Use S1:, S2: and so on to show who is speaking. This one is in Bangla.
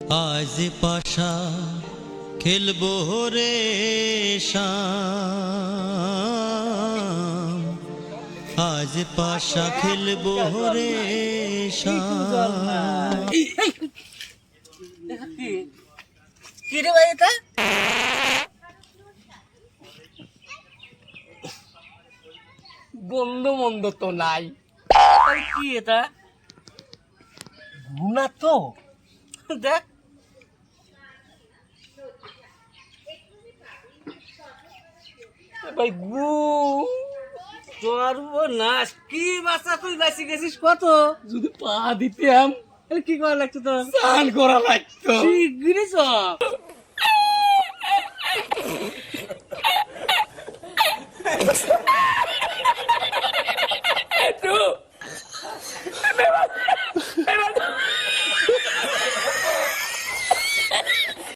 S1: আজ পাশা খেলবো রে শাম, আজ পাশা খেলবো রে শাম।
S2: কি রে ভাই এটা? গন্ধ মন্দ তো নাই, কি এটা? গুনা তো দেখ, ভাই গু নাচ কি বাচ্চা, তুই বাঁচি গেছিস কত? যদি পা দিতাম কি করা লাগতো, তোর স্নান করা লাগতো। শিগগিরই চল।